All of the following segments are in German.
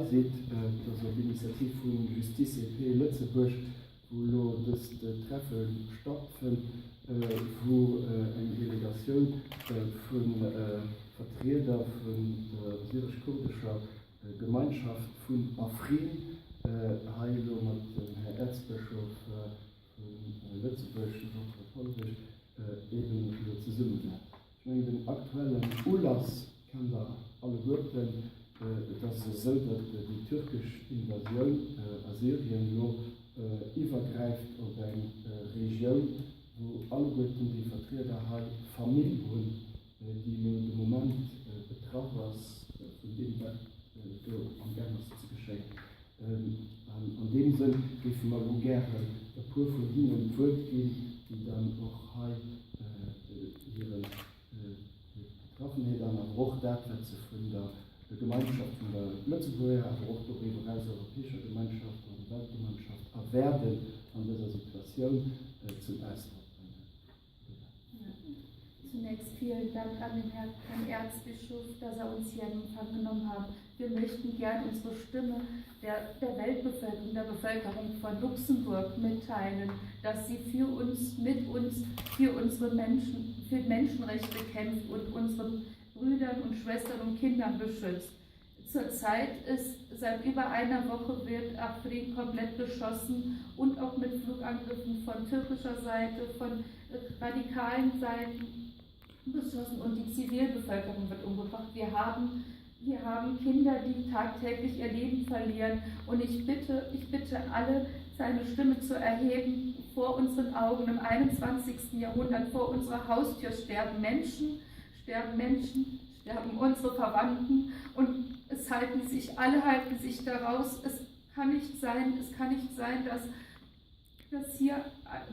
sieht, dass die Initiative von Justice EP Lützeburg, wo das Treffen stattfindet, wo eine Delegation von Vertretern von der syrisch-kurdischen Gemeinschaft von Afrin, Heilo mit dem Herrn Erzbischof von Lützeburg, eben zusammen sind. Ich meine, den aktuellen Ulas kann da alle Gürtel, dass es so, dass die türkische Invasion Syrien nur übergreift auf eine Region, wo alle Gürtel die Vertreter haben, Familien, die nur im Moment betroffen sind, von dem am gerne zu geschehen. An dem Sinn dürfen wir gerne ein paar von ihnen fortgehen, die dann auch ihre Betroffenheit an der Bruchdatplätze von der Gemeinschaft von der Lützeburger, aber auch der europäischen Gemeinschaft und der Weltgemeinschaft erwerben an dieser Situation zum Ersten. Zunächst vielen Dank an den Herrn Erzbischof, dass er uns hier in Empfang genommen hat. Wir möchten gerne unsere Stimme der Weltbevölkerung, der Bevölkerung von Luxemburg mitteilen, dass sie für uns, mit uns, für unsere Menschen, für Menschenrechte kämpft und unsere Brüdern und Schwestern und Kindern beschützt. Zurzeit ist seit über einer Woche wird Afrin komplett beschossen und auch mit Flugangriffen von türkischer Seite, von radikalen Seiten beschossen und die Zivilbevölkerung wird umgebracht. Wir haben Kinder, die tagtäglich ihr Leben verlieren und ich bitte alle, seine Stimme zu erheben. Vor unseren Augen im 21. Jahrhundert, vor unserer Haustür sterben Menschen, sterben unsere Verwandten und alle halten sich daraus. Es kann nicht sein, dass hier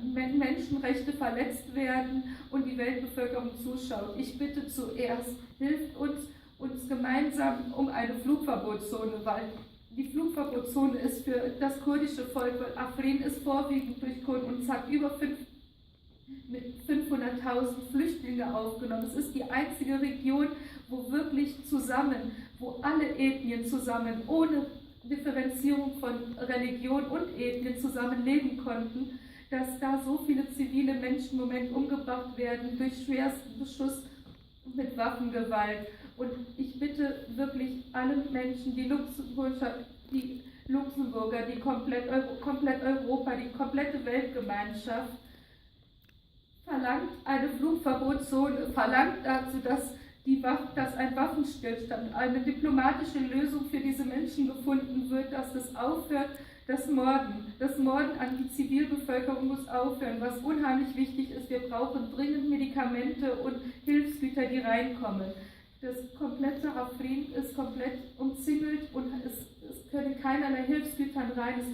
Menschenrechte verletzt werden und die Weltbevölkerung zuschaut. Ich bitte zuerst, hilft uns gemeinsam um eine Flugverbotszone, weil die Flugverbotszone ist für das kurdische Volk, weil Afrin ist vorwiegend durch Kurden und es hat über 500.000 Flüchtlinge aufgenommen. Es ist die einzige Region, wo wirklich wo alle Ethnien zusammen, ohne Differenzierung von Religion und Ethnien zusammenleben konnten, dass da so viele zivile Menschen im Moment umgebracht werden durch schwersten Beschuss mit Waffengewalt. Und ich bitte wirklich alle Menschen, die Luxemburger, die komplett Europa, die komplette Weltgemeinschaft, verlangt eine Flugverbotszone, verlangt dazu, dass ein Waffenstillstand, eine diplomatische Lösung für diese Menschen gefunden wird, dass es aufhört, das Morden an die Zivilbevölkerung muss aufhören. Was unheimlich wichtig ist, wir brauchen dringend Medikamente und Hilfsgüter, die reinkommen. Das komplette Afrin ist komplett umzingelt und es können keinerlei Hilfsgüter rein,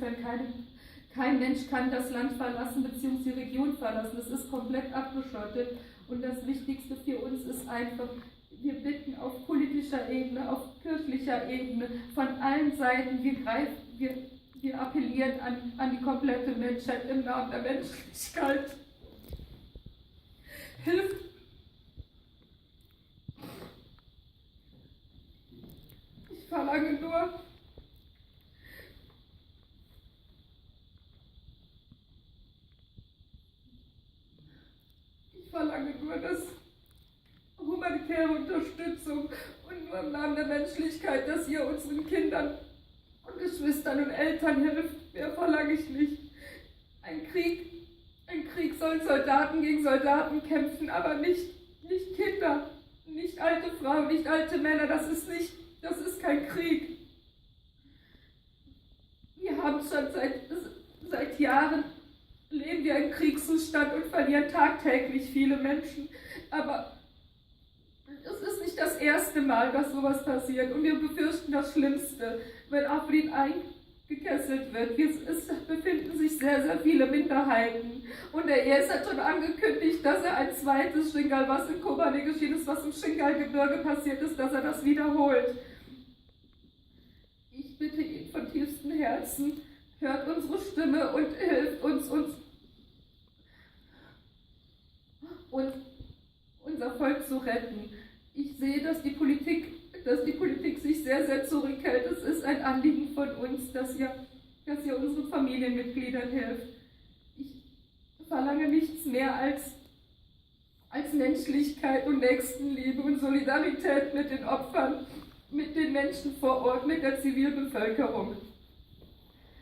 kein Mensch kann das Land verlassen bzw. die Region verlassen. Es ist komplett abgeschottet und das Wichtigste für uns ist einfach, wir bitten auf politischer Ebene, auf kirchlicher Ebene, von allen Seiten, wir appellieren an die komplette Menschheit im Namen der Menschlichkeit. Hilft! Ich verlange nur, dass humanitäre Unterstützung und nur im Namen der Menschlichkeit, dass ihr unseren Kindern und Geschwistern und Eltern hilft. Mehr verlange ich nicht. Ein Krieg soll Soldaten gegen Soldaten kämpfen, aber nicht Kinder, nicht alte Frauen, nicht alte Männer. Das ist kein Krieg. Wir haben schon seit Jahren leben wir im Kriegszustand und verlieren tagtäglich viele Menschen. Aber es ist nicht das erste Mal, dass sowas passiert. Und wir befürchten das Schlimmste, wenn Afrin eingekesselt wird. Es befinden sich sehr, sehr viele Minderheiten. Und der IS hat schon angekündigt, dass er ein zweites Shingal, was in Kobane geschehen ist, was im Shingal-Gebirge passiert ist, dass er das wiederholt. Ich bitte ihn von tiefstem Herzen, hört unsere Stimme und hilft uns unser Volk zu retten. Ich sehe, dass die Politik sich sehr, sehr zurückhält. Es ist ein Anliegen von uns, dass ihr unseren Familienmitgliedern helft. Ich verlange nichts mehr als Menschlichkeit und Nächstenliebe und Solidarität mit den Opfern, mit den Menschen vor Ort, mit der Zivilbevölkerung.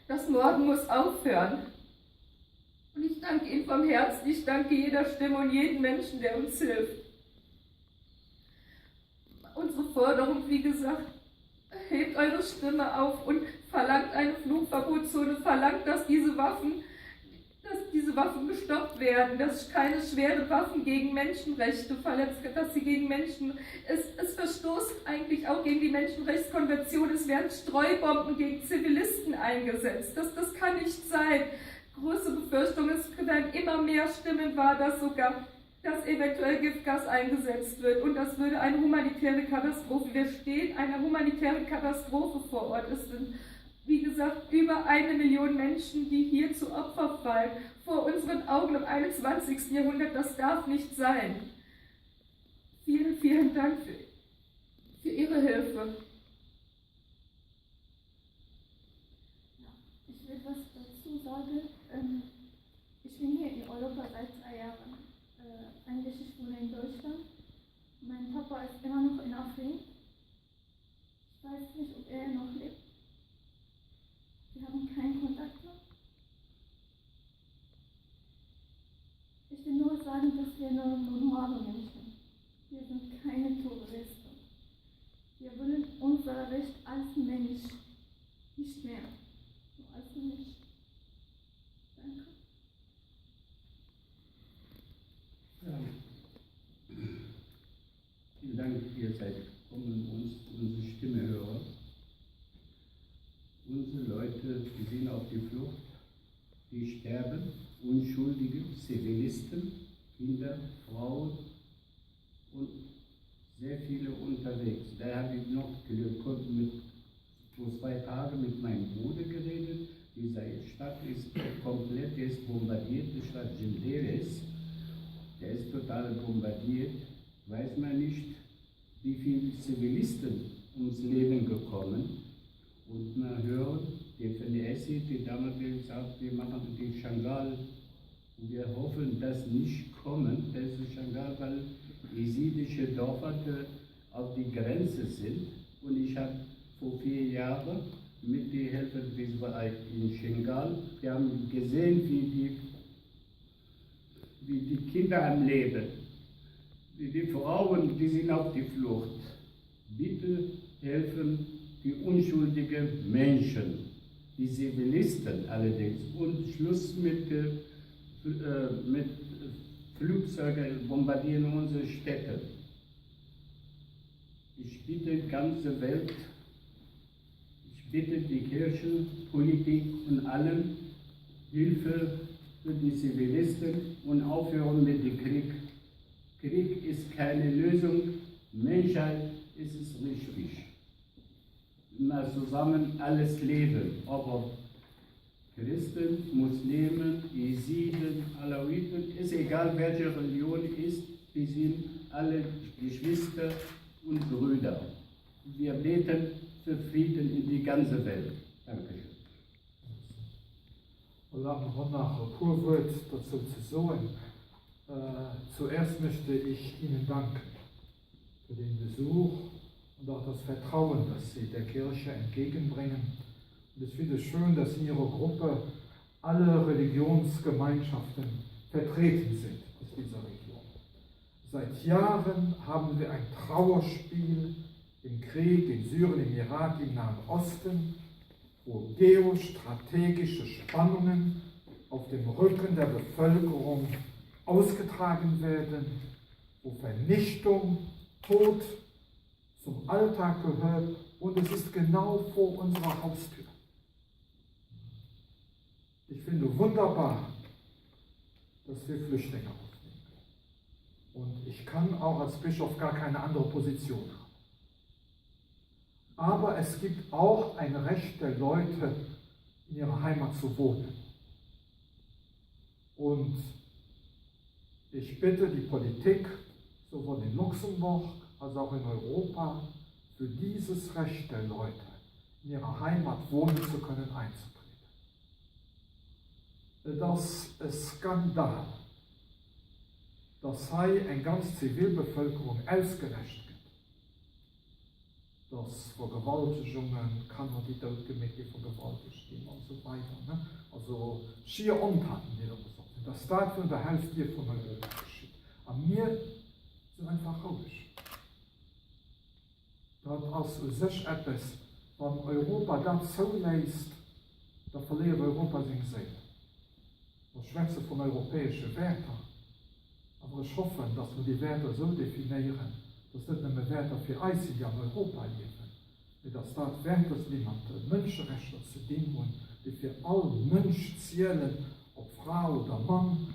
Das Morden muss aufhören. Und ich danke Ihnen vom Herzen, ich danke jeder Stimme und jedem Menschen, der uns hilft. Unsere Forderung, wie gesagt, hebt eure Stimme auf und verlangt eine Flugverbotszone, verlangt, dass diese Waffen gestoppt werden, dass keine schweren Waffen gegen Menschenrechte verletzt, dass sie gegen Menschen, es verstoßt eigentlich auch gegen die Menschenrechtskonvention, es werden Streubomben gegen Zivilisten eingesetzt. Das kann nicht sein. Große Befürchtung, es werden immer mehr Stimmen wahr, dass eventuell Giftgas eingesetzt wird und das würde eine humanitäre Katastrophe. Wir stehen einer humanitären Katastrophe vor Ort. Es sind, wie gesagt, über 1 Million Menschen, die hier zu Opfer fallen, vor unseren Augen im 21. Jahrhundert. Das darf nicht sein. Vielen, vielen Dank für Ihre Hilfe. Ich will was dazu sagen. Ich bin hier in Europa seit 3 Jahren. Eigentlich ich wohne in Deutschland. Mein Papa ist immer noch in Afrin. Ich weiß nicht, ob er noch lebt. Wir haben keinen Kontakt mehr. Ich will nur sagen, dass wir nur normale Menschen sind. Wir sind keine Terroristen. Wir wollen unser Recht als Mensch, nicht mehr. Nur als Mensch. Danke. Ja. Vielen Dank, ihr seid gekommen und unsere Stimme hören. Unsere Leute, die sind auf die Flucht, die sterben, unschuldige Zivilisten, Kinder, Frauen und sehr viele unterwegs. Da habe ich noch vor 2 Tagen mit meinem Bruder geredet. Diese Stadt ist komplett ist bombardiert, die Stadt Jindires. Der ist total bombardiert. Weiß man nicht, wie viele Zivilisten ums Leben gekommen. Und man hört, die FNS, die damals gesagt, wir machen die Shangal. Und wir hoffen, dass nicht kommen, das ist Shangal, weil jesidische Dörfer auf die Grenze sind. Und ich habe vor 4 Jahren mit den Helfern in Shangal, wir haben gesehen, wie die Kinder am Leben, wie die Frauen, die sind auf die Flucht. Bitte helfen die unschuldigen Menschen, die Zivilisten allerdings. Und Schluss mit Flugzeugen bombardieren unsere Städte. Ich bitte die ganze Welt, ich bitte die Kirchen, Politik und allen Hilfe für die Zivilisten und aufhören mit dem Krieg. Krieg ist keine Lösung, Menschheit ist es richtig. Immer zusammen alles leben, aber Christen, Muslimen, Jesiden, Alawiten, ist egal welche Religion ist, wir sind alle Geschwister und Brüder. Wir beten für Frieden in die ganze Welt. Dankeschön. Laat me gewoon nog een paar Worte dazu zu sagen. Zuerst möchte ich Ihnen danken für den Besuch und auch das Vertrauen, das Sie der Kirche entgegenbringen. Und ich finde es schön, dass in Ihrer Gruppe alle Religionsgemeinschaften vertreten sind aus dieser Region. Seit Jahren haben wir ein Trauerspiel im Krieg in Syrien, im Irak, im Nahen Osten, wo geostrategische Spannungen auf dem Rücken der Bevölkerung ausgetragen werden, wo Vernichtung, Tod zum Alltag gehört und es ist genau vor unserer Haustür. Ich finde wunderbar, dass wir Flüchtlinge aufnehmen. Und ich kann auch als Bischof gar keine andere Position haben. Aber es gibt auch ein Recht der Leute, in ihrer Heimat zu wohnen. Und ich bitte die Politik, sowohl in Luxemburg als auch in Europa, für dieses Recht der Leute, in ihrer Heimat wohnen zu können, einzutreten. Das ist ein Skandal, dass hier eine ganze Zivilbevölkerung ausgelöscht wird. Dass Vergewaltigungen, Kanner, die dort gemächtig vergewaltigt sind und so weiter. Ne? Also schier Untaten, die da gesagt sind. Das Staat von der Hälfte von Europa geschieht. Aber wir sind einfach ruhig. Das ist sich etwas, wenn Europa das so leist, dann verliert Europa seine Seele. Wir schwätzen von europäischen Werten. Aber ich hoffe, dass wir die Werte so definieren, dass nicht nur Werte für uns in Europa leben, wie das Staat Werte sind, Menschenrechte zu dienen, die für alle Menschen zählen, ob Frau oder Mann,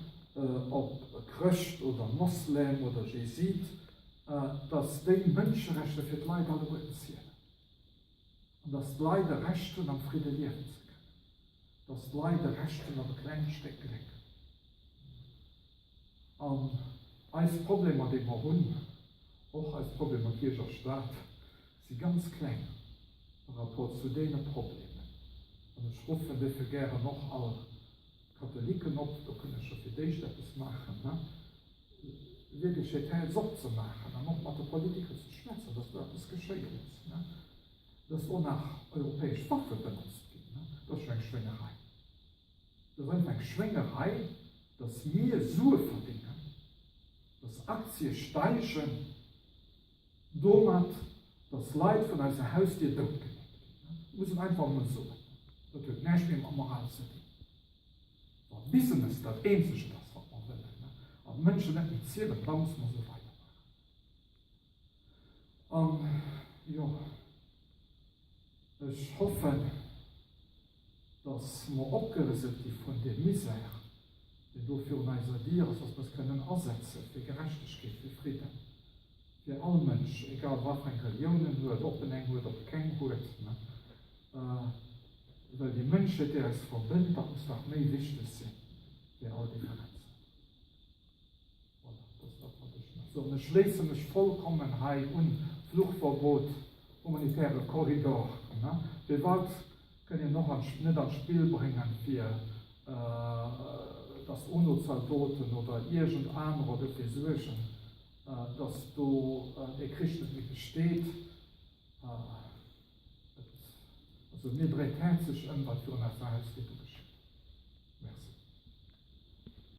ob Christ oder Moslem oder Jesuit, dass die Menschenrechte für die Leute alle zählen. Und dass die Leute Rechte am Frieden leben zu können. Dass die Leute Rechte am kleinen Stück kriegen. Als Problem, das wir haben, auch als Problem im Kircher Staat, sind ganz klein im Rapport zu diesen Problemen. Und ich rufe dafür gerne noch alle Katholiken auf, da können ich schon für dich etwas machen, ne? Wirklich so zu machen, und noch mit den Politikern zu schwätzen, dass da etwas geschehen ist. Ne? Dass auch nach europäischen Waffen benutzt wird. Ne? Das ist eine Schwingerei. Das ist eine Schwingerei, dass wir so verdienen, dass Aktien steigen, damit das Leid von unserem Haustier durchgelegt wird. Wir müssen einfach mal so. Das wird nicht mehr im Moral zu tun. Das Business ist das Einzige, das was man will. Ne? Aber Menschen nicht mit Zielen, da muss man so weitermachen. Ja, ich hoffe, dass wir abgerissen sind von der Misere, die dafür unser Dir ist, dass wir es können ersetzen für Gerechtigkeit, für Frieden. Für alle Menschen, egal was für Religionen wird, ob man oder ob kein Hut. Ne? Weil die Menschen, die es verbindet, das muss noch mehr wichtig sein, für alle Differenzen. Voilà, das ist das, was ich noch so. Und ich schließe mich vollkommen heim und Fluchtverbot, humanitäre Korridor. Ne? Wie weit können wir noch nicht ans Spiel bringen für das UNO-Soldaten oder irgendein anderer dafür sorgen, dass du der Krieg nicht besteht. Also mir dreht herzlich an, was für eine Sache es gibt.